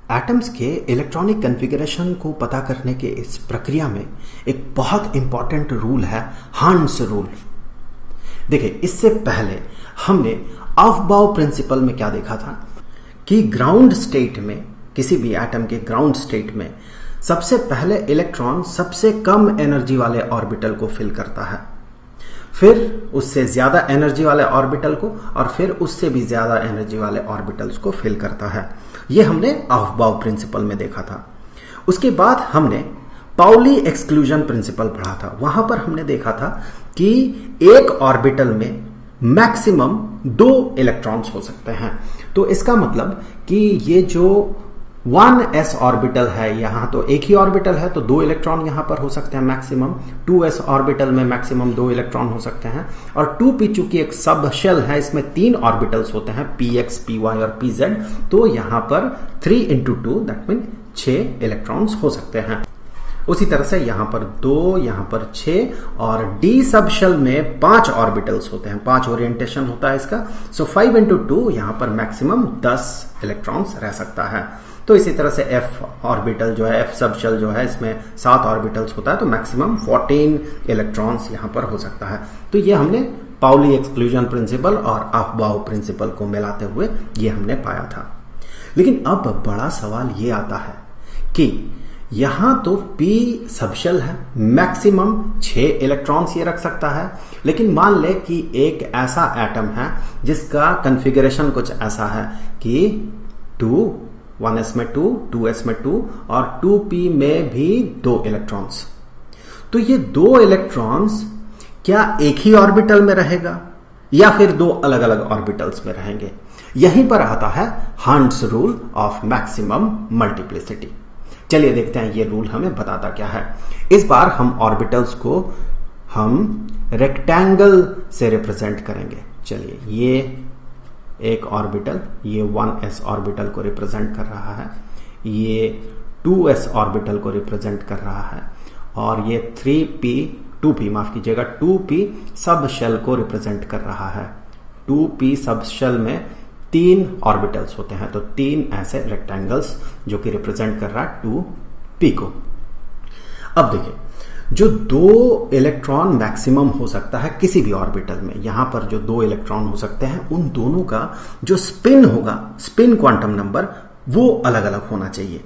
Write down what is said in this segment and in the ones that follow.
Atoms के electronic configuration को पता करने के इस प्रक्रिया में एक बहुत इंपॉर्टेंट रूल है हार्न्स रूल। देखिए, इससे पहले हमने अफबाउ प्रिंसिपल में क्या देखा था कि ग्राउंड स्टेट में, किसी भी एटम के ग्राउंड स्टेट में सबसे पहले इलेक्ट्रॉन सबसे कम एनर्जी वाले ऑर्बिटल को फिल करता है, फिर उससे ज्यादा एनर्जी वाले ऑर्बिटल को, और फिर उससे भी ज्यादा एनर्जी वाले ऑर्बिटल्स को फिल करता है। यह हमने अफबाउ प्रिंसिपल में देखा था। उसके बाद हमने पाउली एक्सक्लूजन प्रिंसिपल पढ़ा था। वहां पर हमने देखा था कि एक ऑर्बिटल में मैक्सिमम 2 इलेक्ट्रॉन्स हो सकते हैं। तो इसका मतलब कि ये जो 1s ऑर्बिटल है, यहां तो एक ही ऑर्बिटल है तो 2 इलेक्ट्रॉन यहां पर हो सकते हैं मैक्सिमम। 2s ऑर्बिटल में मैक्सिमम 2 इलेक्ट्रॉन हो सकते हैं। और 2p चूंकि एक सब शेल है, इसमें 3 ऑर्बिटल्स होते हैं, px, py और pz, तो यहां पर 3 into 2 दैट मीन 6 इलेक्ट्रॉन्स हो सकते हैं। उसी तरह से यहां पर 2, यहां पर 6, और d सब शेल में 5 ऑर्बिटल्स होते हैं, 5 ओरिएंटेशन होता है इसका। सो 5 into 2 यहां पर मैक्सिमम 10 इलेक्ट्रॉन्स रह सकता है। तो इसी तरह से f ऑर्बिटल जो है, f सब शेल जो है, इसमें 7 ऑर्बिटल्स होता है, तो मैक्सिमम 14 इलेक्ट्रॉन्स यहां पर हो सकता है। तो ये हमने पाउली एक्सक्लूजन प्रिंसिपल और अफबाउ प्रिंसिपल को मिलाते हुए ये हमने पाया था। लेकिन अब बड़ा सवाल ये आता है कि यहां तो p सबशेल है, मैक्सिमम 6 इलेक्ट्रॉन्स ये रख सकता है। लेकिन मान ले कि एक ऐसा एटम है जिसका कॉन्फ़िगरेशन कुछ ऐसा है कि 1s में 2, 2s में 2 और 2p में भी 2 इलेक्ट्रॉन्स। तो ये 2 इलेक्ट्रॉन्स क्या एक ही ऑर्बिटल में रहेगा या फिर 2 अलग अलग ऑर्बिटल्स में रहेंगे? यहीं पर आता है हार्न्स रूल ऑफ मैक्सिमम मल्टीप्लिसिटी। चलिए देखते हैं ये रूल हमें बताता क्या है। इस बार हम ऑर्बिटल्स को हम रेक्टेंगल से रिप्रेजेंट करेंगे। चलिए, ये एक ऑर्बिटल, ये 1s ऑर्बिटल को रिप्रेजेंट कर रहा है, ये 2s ऑर्बिटल को रिप्रेजेंट कर रहा है, और ये 2p माफ कीजिएगा 2p सब शेल को रिप्रेजेंट कर रहा है। 2p सब शेल में 3 ऑर्बिटल्स होते हैं, तो 3 ऐसे रेक्टेंगल्स जो कि रिप्रेजेंट कर रहा है 2p को। अब देखिए, जो 2 इलेक्ट्रॉन मैक्सिमम हो सकता है किसी भी ऑर्बिटल में, यहां पर जो 2 इलेक्ट्रॉन हो सकते हैं, उन दोनों का जो स्पिन होगा, स्पिन क्वांटम नंबर, वो अलग अलग होना चाहिए।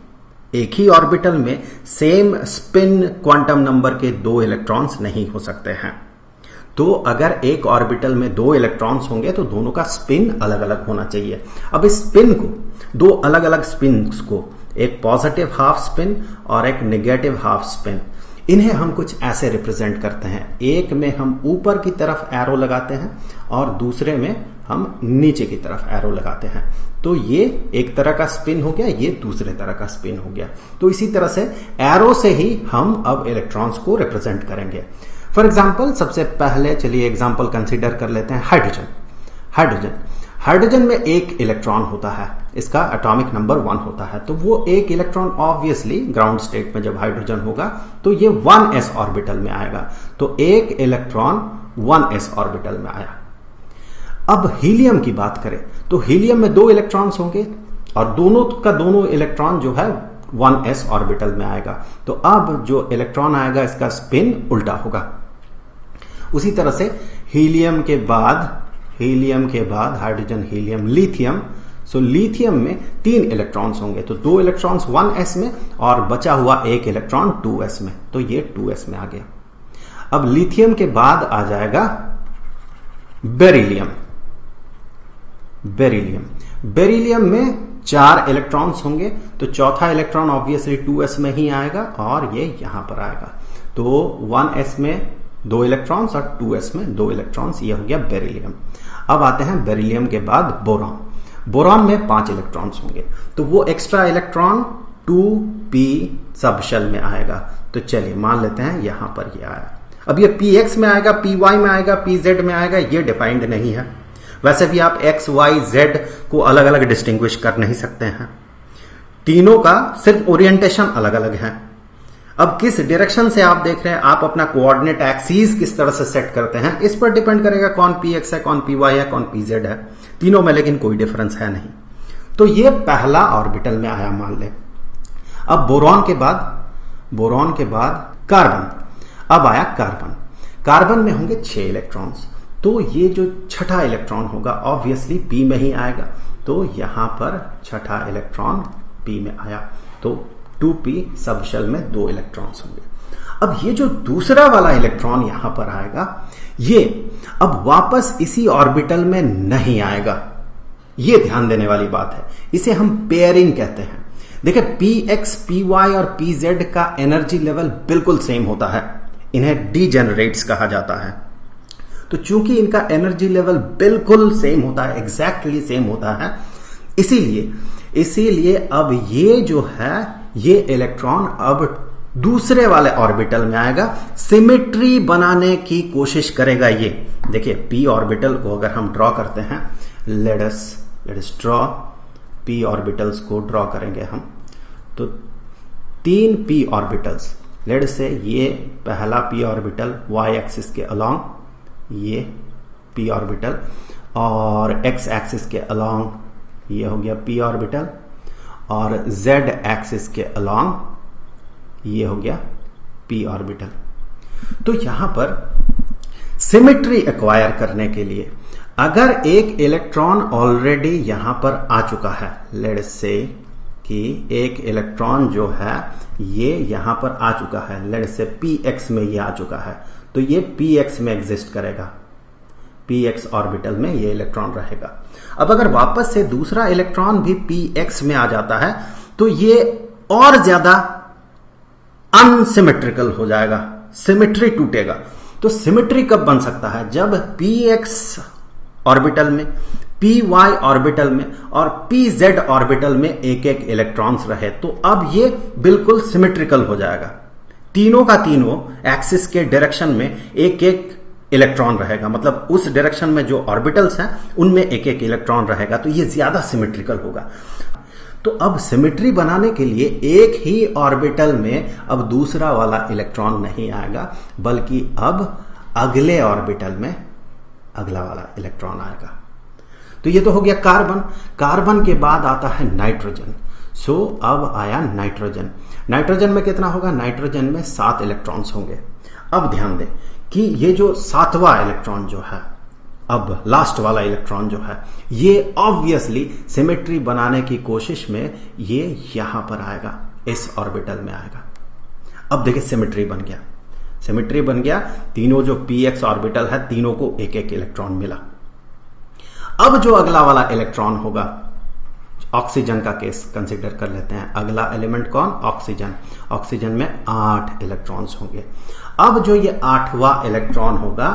एक ही ऑर्बिटल में सेम स्पिन क्वांटम नंबर के 2 इलेक्ट्रॉन्स नहीं हो सकते हैं। तो अगर एक ऑर्बिटल में 2 इलेक्ट्रॉन्स होंगे तो दोनों का स्पिन अलग अलग होना चाहिए। अब इस स्पिन को, 2 अलग अलग स्पिन्स को, एक पॉजिटिव हाफ स्पिन और एक नेगेटिव हाफ स्पिन, इन्हें हम कुछ ऐसे रिप्रेजेंट करते हैं। एक में हम ऊपर की तरफ एरो लगाते हैं और दूसरे में हम नीचे की तरफ एरो लगाते हैं। तो ये एक तरह का स्पिन हो गया, ये दूसरे तरह का स्पिन हो गया। तो इसी तरह से एरो से ही हम अब इलेक्ट्रॉन्स को रिप्रेजेंट करेंगे। फॉर एग्जाम्पल, सबसे पहले चलिए एग्जाम्पल कंसिडर कर लेते हैं हाइड्रोजन में एक इलेक्ट्रॉन होता है, इसका एटॉमिक नंबर 1 होता है। तो वो एक इलेक्ट्रॉन ऑब्वियसली ग्राउंड स्टेट में जब हाइड्रोजन होगा तो ये 1s ऑर्बिटल में आएगा। तो एक इलेक्ट्रॉन 1s ऑर्बिटल में आया। अब हीलियम की बात करें तो हीलियम में 2 इलेक्ट्रॉन्स होंगे और दोनों का दोनों इलेक्ट्रॉन जो है 1s ऑर्बिटल में आएगा। तो अब जो इलेक्ट्रॉन आएगा इसका स्पिन उल्टा होगा। उसी तरह से हीलियम के बाद hydrogen, helium, lithium. So lithium में 3 इलेक्ट्रॉन्स होंगे, तो 2 इलेक्ट्रॉन्स 1s में और बचा हुआ एक इलेक्ट्रॉन 2s में, तो ये 2s में आ गया। अब लिथियम के बाद आ जाएगा बेरिलियम में 4 इलेक्ट्रॉन्स होंगे, तो चौथा इलेक्ट्रॉन ऑब्वियसली 2s में ही आएगा और ये यहां पर आएगा। तो 1s में 2 इलेक्ट्रॉन्स और 2s में 2 इलेक्ट्रॉन्स, ये हो गया बेरिलियम। अब आते हैं बेरिलियम के बाद बोरॉन में 5 इलेक्ट्रॉन्स होंगे, तो वो एक्स्ट्रा इलेक्ट्रॉन 2p सब शेल में आएगा। तो चलिए मान लेते हैं यहां पर ये आया। अब ये px में आएगा, py में आएगा, pz में आएगा, ये डिफाइंड नहीं है। वैसे भी आप x, y, z को अलग अलग डिस्टिंग्विश कर नहीं सकते हैं, तीनों का सिर्फ ओरिएंटेशन अलग अलग है। अब किस डायरेक्शन से आप देख रहे हैं, आप अपना कोऑर्डिनेट एक्सिस किस तरह से सेट करते हैं, इस पर डिपेंड करेगा कौन px है, कौन py है, कौन pz है। तीनों में लेकिन कोई डिफरेंस है नहीं। तो ये पहला ऑर्बिटल में आया मान ले। अब बोरॉन के बाद कार्बन, अब आया कार्बन। कार्बन में होंगे 6 इलेक्ट्रॉन्स, तो ये जो छठा इलेक्ट्रॉन होगा ऑब्वियसली पी में ही आएगा, तो यहां पर छठा इलेक्ट्रॉन पी में आया, तो 2p सब शेल में 2 इलेक्ट्रॉन्स होंगे। अब ये जो दूसरा वाला इलेक्ट्रॉन यहां पर आएगा, ये अब वापस इसी ऑर्बिटल में नहीं आएगा। ये ध्यान देने वाली बात है, इसे हम पेयरिंग कहते हैं। देखिए px, py और pz का एनर्जी लेवल बिल्कुल सेम होता है, इन्हें डीजेनरेट्स कहा जाता है। तो चूंकि इनका एनर्जी लेवल बिल्कुल सेम होता है, एग्जैक्टली सेम होता है, इसीलिए अब ये जो है ये इलेक्ट्रॉन अब दूसरे वाले ऑर्बिटल में आएगा, सिमेट्री बनाने की कोशिश करेगा। ये देखिए p ऑर्बिटल को अगर हम ड्रॉ करते हैं, let us draw p orbitals को ड्रॉ करेंगे हम, तो 3 p ऑर्बिटल्स, लेट से ये पहला p ऑर्बिटल y एक्सिस के अलोंग, ये p ऑर्बिटल, और x एक्सिस के अलोंग ये हो गया p ऑर्बिटल, और z एक्सिस के अलोंग ये हो गया p ऑर्बिटल। तो यहां पर सिमेट्री एक्वायर करने के लिए अगर एक इलेक्ट्रॉन ऑलरेडी यहां पर आ चुका है, लेट्स से कि एक इलेक्ट्रॉन जो है ये यहां पर आ चुका है, लेट्स से px में ये आ चुका है, तो ये px में एग्जिस्ट करेगा, px ऑर्बिटल में ये इलेक्ट्रॉन रहेगा। अब अगर वापस से दूसरा इलेक्ट्रॉन भी px में आ जाता है तो ये और ज्यादा अनसिमेट्रिकल हो जाएगा, सिमेट्री टूटेगा। तो सिमेट्री कब बन सकता है? जब px ऑर्बिटल में, py ऑर्बिटल में और pz ऑर्बिटल में एक एक इलेक्ट्रॉन्स रहे, तो अब ये बिल्कुल सिमेट्रिकल हो जाएगा। तीनों का तीनों एक्सिस के डायरेक्शन में एक एक इलेक्ट्रॉन रहेगा, मतलब उस डायरेक्शन में जो ऑर्बिटल्स हैं उनमें एक एक इलेक्ट्रॉन रहेगा, तो ये ज्यादा सिमेट्रिकल होगा। तो अब सिमेट्री बनाने के लिए एक ही ऑर्बिटल में अब दूसरा वाला इलेक्ट्रॉन नहीं आएगा, बल्कि अब अगले ऑर्बिटल में अगला वाला इलेक्ट्रॉन आएगा। तो ये तो हो गया कार्बन। कार्बन के बाद आता है नाइट्रोजन। सो अब आया नाइट्रोजन। नाइट्रोजन में कितना होगा? नाइट्रोजन में 7 इलेक्ट्रॉन्स होंगे। अब ध्यान दें कि ये जो 7वां इलेक्ट्रॉन जो है, अब लास्ट वाला इलेक्ट्रॉन जो है, ये ऑब्वियसली सिमेट्री बनाने की कोशिश में ये यहां पर आएगा, इस ऑर्बिटल में आएगा। अब देखिए सिमेट्री बन गया, सिमेट्री बन गया। तीनों जो px ऑर्बिटल है, तीनों को एक एक इलेक्ट्रॉन मिला। अब जो अगला वाला इलेक्ट्रॉन होगा, ऑक्सीजन का केस कंसीडर कर लेते हैं। अगला एलिमेंट कौन? ऑक्सीजन। ऑक्सीजन में 8 इलेक्ट्रॉन्स होंगे। अब जो ये 8वां इलेक्ट्रॉन होगा,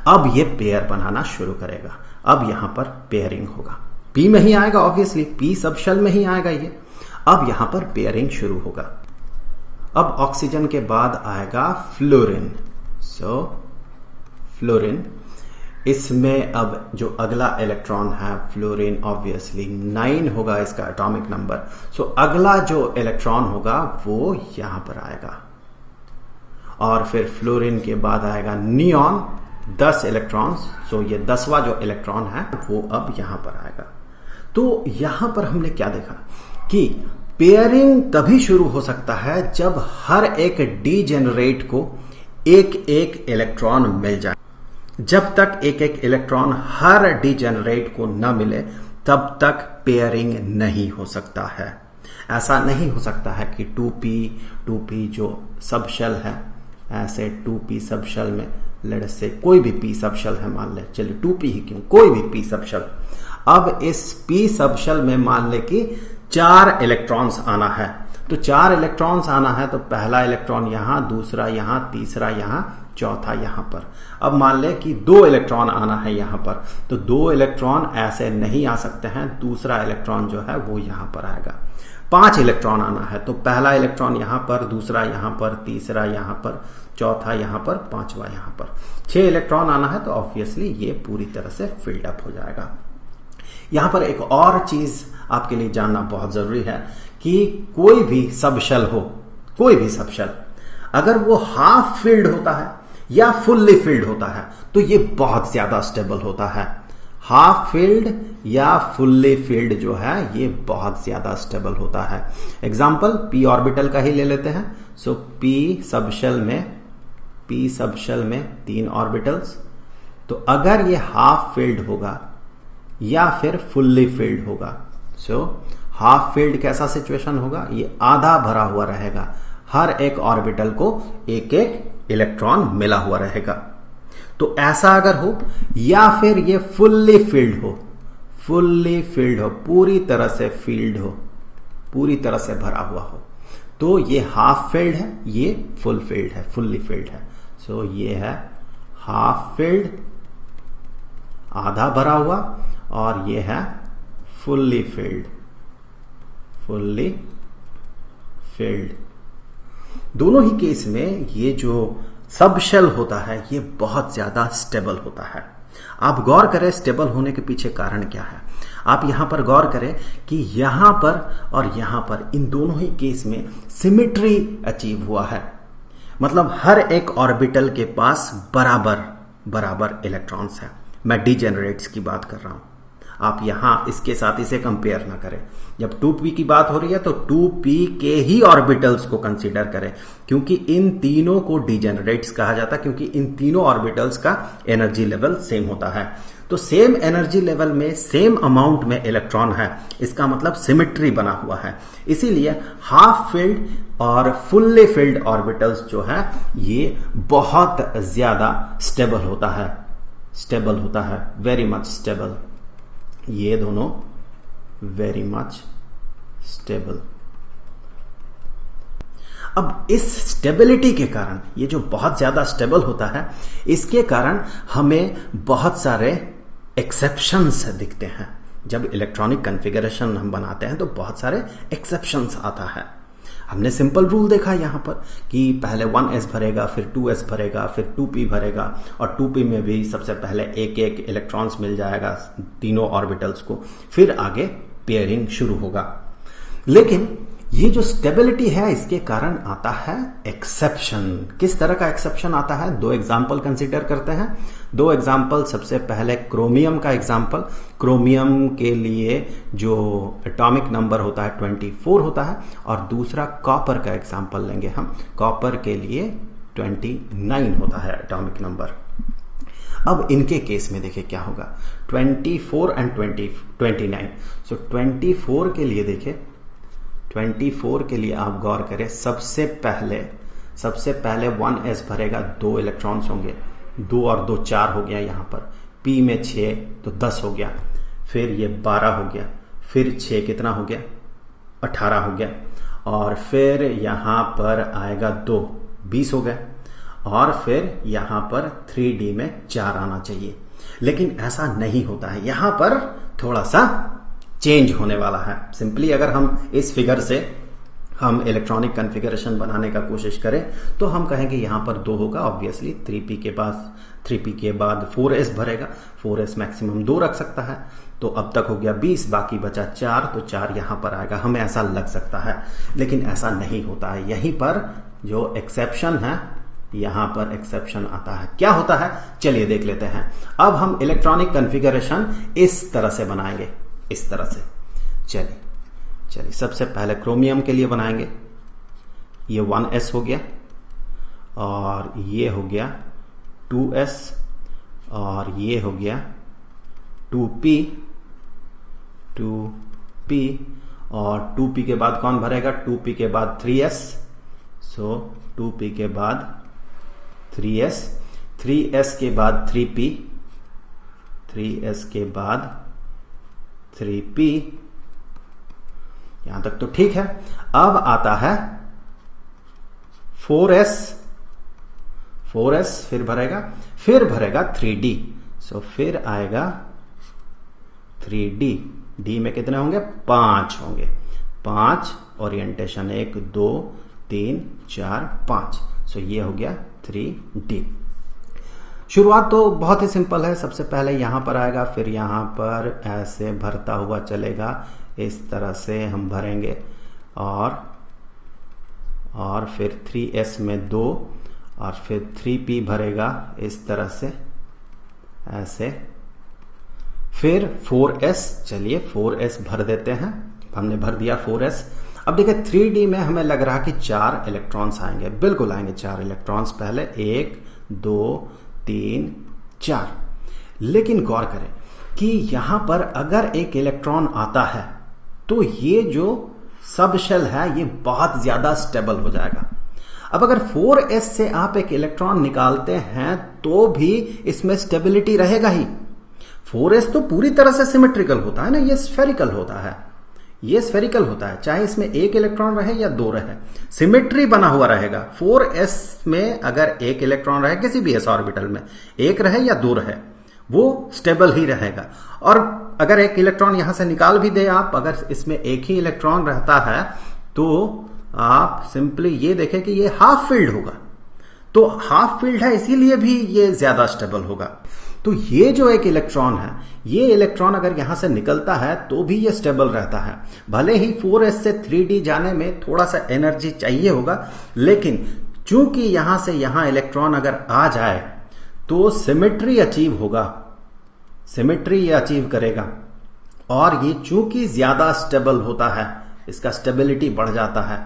अब ये पेयर बनाना शुरू करेगा। अब यहां पर पेयरिंग होगा, p में ही आएगा, ऑब्वियसली p सब शेल में ही आएगा ये। अब यहां पर पेयरिंग शुरू होगा। अब ऑक्सीजन के बाद आएगा फ्लोरीन। सो फ्लोरीन, इसमें अब जो अगला इलेक्ट्रॉन है फ्लोरीन, ऑब्वियसली 9 होगा इसका एटॉमिक नंबर। सो अगला जो इलेक्ट्रॉन होगा वो यहां पर आएगा। और फिर फ्लोरीन के बाद आएगा नियॉन, 10 इलेक्ट्रॉन्स। सो ये 10वां जो इलेक्ट्रॉन है वो अब यहां पर आएगा। तो यहां पर हमने क्या देखा कि पेयरिंग तभी शुरू हो सकता है जब हर एक डीजेनरेट को एक एक इलेक्ट्रॉन मिल जाए। जब तक एक एक इलेक्ट्रॉन हर डीजेनरेट को न मिले तब तक पेयरिंग नहीं हो सकता है। ऐसा नहीं हो सकता है कि 2p जो सब शेल है, ऐसे 2p सब शेल में लेट से कोई भी p सब शेल है, मान ले, चलिए 2p ही क्यों, कोई भी p सब शेल। अब इस p सब शेल में मान ले कि 4 इलेक्ट्रॉन्स आना है, तो 4 इलेक्ट्रॉन्स आना है, तो पहला इलेक्ट्रॉन यहां, दूसरा यहां, तीसरा यहां, चौथा यहां पर। अब मान ले कि 2 इलेक्ट्रॉन आना है यहां पर, तो 2 इलेक्ट्रॉन ऐसे नहीं आ सकते हैं, दूसरा इलेक्ट्रॉन जो है वो यहां पर आएगा। 5 इलेक्ट्रॉन आना है, तो पहला इलेक्ट्रॉन यहां पर, दूसरा यहां पर, तीसरा यहां पर, चौथा यहां पर, 5वां यहां पर। 6 इलेक्ट्रॉन आना है, तो ऑब्वियसली ये पूरी तरह से फिल्ड अप हो जाएगा। यहां पर एक और चीज आपके लिए जानना बहुत जरूरी है कि कोई भी सब शेल हो, कोई भी सब शेल, अगर वो हाफ फिल्ड होता है या फुल्ली फिल्ड होता है तो ये बहुत ज्यादा स्टेबल होता है। हाफ फिल्ड या फुल्ली फिल्ड जो है ये बहुत ज्यादा स्टेबल होता है। एग्जाम्पल पी ऑर्बिटल का ही ले लेते हैं। सो पी सबशेल में 3 ऑर्बिटल्स। तो अगर ये हाफ फिल्ड होगा या फिर फुल्ली फिल्ड होगा, सो हाफ फिल्ड कैसा सिचुएशन होगा, ये आधा भरा हुआ रहेगा, हर एक ऑर्बिटल को एक एक इलेक्ट्रॉन मिला हुआ रहेगा। तो ऐसा अगर हो, या फिर ये फुल्ली फिल्ड हो, पूरी तरह से फील्ड हो, पूरी तरह से भरा हुआ हो, तो ये हाफ फिल्ड है, ये फुल फिल्ड है, फुल्ली फिल्ड है। सो ये है हाफ फिल्ड, आधा भरा हुआ, और ये है फुल्ली फिल्ड, दोनों ही केस में ये जो सब शेल होता है ये बहुत ज्यादा स्टेबल होता है। आप गौर करें स्टेबल होने के पीछे कारण क्या है। आप यहां पर गौर करें कि यहां पर और यहां पर इन दोनों ही केस में सिमेट्री अचीव हुआ है, मतलब हर एक ऑर्बिटल के पास बराबर इलेक्ट्रॉन्स हैं। मैं डिजेनरेट्स की बात कर रहा हूं, आप यहां इसके साथ इसे कंपेयर ना करें। जब 2p की बात हो रही है तो 2p के ही ऑर्बिटल्स को कंसीडर करें, क्योंकि इन तीनों को डिजेनरेट्स कहा जाता है, क्योंकि इन तीनों ऑर्बिटल्स का एनर्जी लेवल सेम होता है। तो सेम एनर्जी लेवल में सेम अमाउंट में इलेक्ट्रॉन है, इसका मतलब सिमेट्री बना हुआ है। इसीलिए हाफ फिल्ड और फुल्ली फिल्ड ऑर्बिटल्स जो है ये बहुत ज्यादा स्टेबल होता है, वेरी मच स्टेबल। ये दोनों वेरी मच स्टेबल। अब इस स्टेबिलिटी के कारण, ये जो बहुत ज्यादा स्टेबल होता है, इसके कारण हमें बहुत सारे एक्सेप्शंस दिखते हैं। जब इलेक्ट्रॉनिक कॉन्फ़िगरेशन हम बनाते हैं तो बहुत सारे एक्सेप्शंस आता है। हमने सिंपल रूल देखा यहां पर कि पहले 1s भरेगा, फिर 2s भरेगा, फिर 2p भरेगा, और 2p में भी सबसे पहले एक एक इलेक्ट्रॉन्स मिल जाएगा तीनों ऑर्बिटल्स को, फिर आगे पेयरिंग शुरू होगा। लेकिन ये जो स्टेबिलिटी है इसके कारण आता है एक्सेप्शन। किस तरह का एक्सेप्शन आता है? 2 एग्जाम्पल कंसीडर करते हैं। 2 एग्जाम्पल, सबसे पहले क्रोमियम का एग्जाम्पल। क्रोमियम के लिए जो एटॉमिक नंबर होता है 24 होता है, और दूसरा कॉपर का एग्जाम्पल लेंगे हम। कॉपर के लिए 29 होता है एटॉमिक नंबर। अब इनके केस में देखिए क्या होगा, 24 एंड 29। सो 24 के लिए देखिए, 24 के लिए आप गौर करें, सबसे पहले 1s भरेगा, 2 इलेक्ट्रॉन्स होंगे, 2 और 2 4 हो गया यहां पर। p में 6 तो 10 हो गया, फिर ये 12 हो गया, फिर 6 कितना हो गया, 18 हो गया, और फिर यहां पर आएगा 2, 20 हो गया, और फिर यहां पर 3d में 4 आना चाहिए। लेकिन ऐसा नहीं होता है, यहां पर थोड़ा सा चेंज होने वाला है। सिंपली अगर हम इस फिगर से हम इलेक्ट्रॉनिक कॉन्फ़िगरेशन बनाने का कोशिश करें तो हम कहेंगे यहां पर 2 होगा, ऑब्वियसली 3p के बाद 4s भरेगा, 4s मैक्सिमम 2 रख सकता है, तो अब तक हो गया 20, बाकी बचा 4, तो 4 यहां पर आएगा। हमें ऐसा लग सकता है, लेकिन ऐसा नहीं होता है। यहीं पर जो एक्सेप्शन है, यहां पर एक्सेप्शन आता है। क्या होता है चलिए देख लेते हैं। अब हम इलेक्ट्रॉनिक कॉन्फ़िगरेशन इस तरह से बनाएंगे, इस तरह से। चलिए सबसे पहले क्रोमियम के लिए बनाएंगे। ये 1s हो गया, और ये हो गया 2s, और ये हो गया 2p, और 2p के बाद कौन भरेगा, 2p के बाद 3s। सो 2p के बाद 3s, 3s के बाद 3p, 3s के बाद 3p। यहां तक तो ठीक है। अब आता है 4s, फिर भरेगा 3d। सो फिर आएगा 3d, d में कितने होंगे, 5 होंगे, 5 ओरिएंटेशन 1 2 3 4 5। सो ये हो गया 3d। शुरुआत तो बहुत ही सिंपल है। सबसे पहले यहां पर आएगा, फिर यहां पर ऐसे भरता हुआ चलेगा, इस तरह से हम भरेंगे, और फिर 3s में 2, और फिर 3p भरेगा इस तरह से, ऐसे फिर 4s, चलिए 4s भर देते हैं, हमने भर दिया 4s। अब देखिए 3D में हमें लग रहा कि 4 इलेक्ट्रॉन्स आएंगे, बिल्कुल आएंगे 4 इलेक्ट्रॉन्स, पहले 1 2 3 4। लेकिन गौर करें कि यहां पर अगर एक इलेक्ट्रॉन आता है तो ये जो सब शेल है ये बहुत ज्यादा स्टेबल हो जाएगा। अब अगर 4s से आप एक इलेक्ट्रॉन निकालते हैं तो भी इसमें स्टेबिलिटी रहेगा ही। 4s तो पूरी तरह से सिमेट्रिकल होता है ना, ये स्फेरिकल होता है, ये स्फेरिकल होता है, चाहे इसमें एक इलेक्ट्रॉन रहे या 2 रहे, सिमेट्री बना हुआ रहेगा। 4s में अगर एक इलेक्ट्रॉन रहे किसी भी s ऑर्बिटल में, एक रहे या 2 रहे, वो स्टेबल ही रहेगा। और अगर एक इलेक्ट्रॉन यहां से निकाल भी दे आप, अगर इसमें एक ही इलेक्ट्रॉन रहता है तो आप सिंपली ये देखें कि ये हाफ फील्ड होगा, तो हाफ फील्ड है इसीलिए भी ये ज्यादा स्टेबल होगा। तो ये जो एक इलेक्ट्रॉन है, ये इलेक्ट्रॉन अगर यहां से निकलता है तो भी ये स्टेबल रहता है। भले ही 4s से 3D जाने में थोड़ा सा एनर्जी चाहिए होगा, लेकिन चूंकि यहां से यहां इलेक्ट्रॉन अगर आ जाए तो सिमेट्री अचीव होगा, सिमेट्री ये अचीव करेगा। और ये चूंकि ज्यादा स्टेबल होता है, इसका स्टेबिलिटी बढ़ जाता है,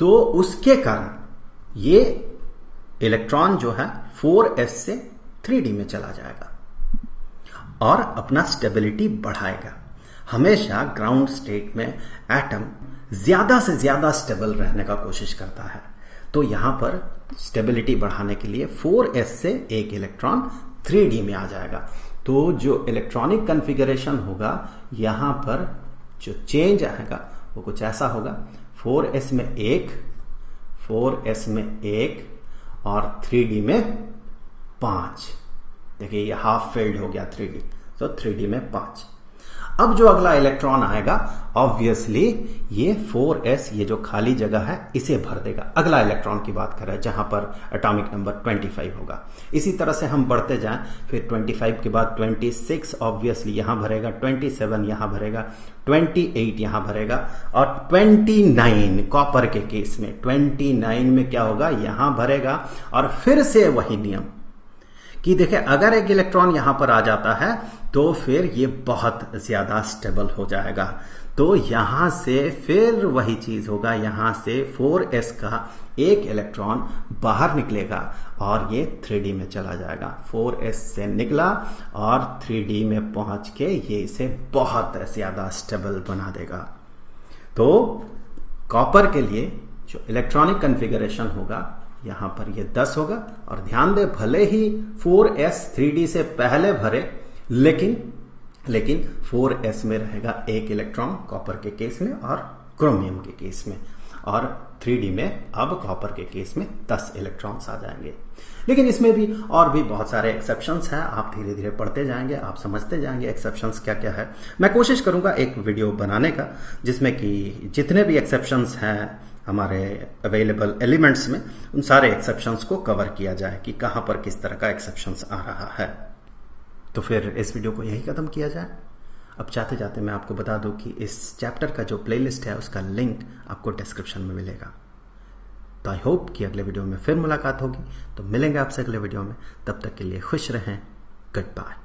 तो उसके कारण ये इलेक्ट्रॉन जो है 4s से 3D में चला जाएगा और अपना स्टेबिलिटी बढ़ाएगा। हमेशा ग्राउंड स्टेट में एटम ज्यादा से ज्यादा स्टेबल रहने का कोशिश करता है, तो यहां पर स्टेबिलिटी बढ़ाने के लिए 4s से एक इलेक्ट्रॉन 3D में आ जाएगा। तो जो इलेक्ट्रॉनिक कॉन्फ़िगरेशन होगा यहां पर जो चेंज आएगा वो कुछ ऐसा होगा, 4s में 1, 4s में 1 और 3D में 5। देखिए ये हाफ फील्ड हो गया 3D, तो 3D में 5। अब जो अगला इलेक्ट्रॉन आएगा ऑब्वियसली ये 4s, ये जो खाली जगह है इसे भर देगा। अगला इलेक्ट्रॉन की बात कर रहे हैं जहां पर एटॉमिक नंबर 25 होगा। इसी तरह से हम बढ़ते जाएं, फिर 25 के बाद 26 ऑब्वियसली यहां भरेगा, 27 यहां भरेगा, 28 यहां भरेगा और 29 कॉपर के केस में 29 में क्या होगा, यहां भरेगा। और फिर से वही नियम कि देखिए अगर एक इलेक्ट्रॉन यहां पर आ जाता है तो फिर ये बहुत ज्यादा स्टेबल हो जाएगा, तो यहां से फिर वही चीज होगा, यहां से 4s का एक इलेक्ट्रॉन बाहर निकलेगा और ये 3D में चला जाएगा। 4s से निकला और 3D में पहुंच के ये इसे बहुत ज्यादा स्टेबल बना देगा। तो कॉपर के लिए जो इलेक्ट्रॉनिक कॉन्फ़िगरेशन होगा यहां पर ये 10 होगा। और ध्यान दे भले ही 4s 3D से पहले भरे, लेकिन 4s में रहेगा एक इलेक्ट्रॉन कॉपर के केस में और क्रोमियम के केस में, और 3D में अब कॉपर के केस में 10 इलेक्ट्रॉन्स आ जाएंगे। लेकिन इसमें भी और भी बहुत सारे एक्सेप्शंस हैं, आप धीरे धीरे पढ़ते जाएंगे, आप समझते जाएंगे एक्सेप्शंस क्या क्या है। मैं कोशिश करूंगा एक वीडियो बनाने का जिसमें कि जितने भी एक्सेप्शंस हैं हमारे अवेलेबल एलिमेंट्स में, उन सारे एक्सेप्शंस को कवर किया जाए कि कहां पर किस तरह का एक्सेप्शंस आ रहा है। तो फिर इस वीडियो को यही खत्म किया जाए। अब जाते जाते मैं आपको बता दूं कि इस चैप्टर का जो प्लेलिस्ट है उसका लिंक आपको डिस्क्रिप्शन में मिलेगा। तो आई होप कि अगले वीडियो में फिर मुलाकात होगी। तो मिलेंगे आपसे अगले वीडियो में, तब तक के लिए खुश रहें, गुड बाय।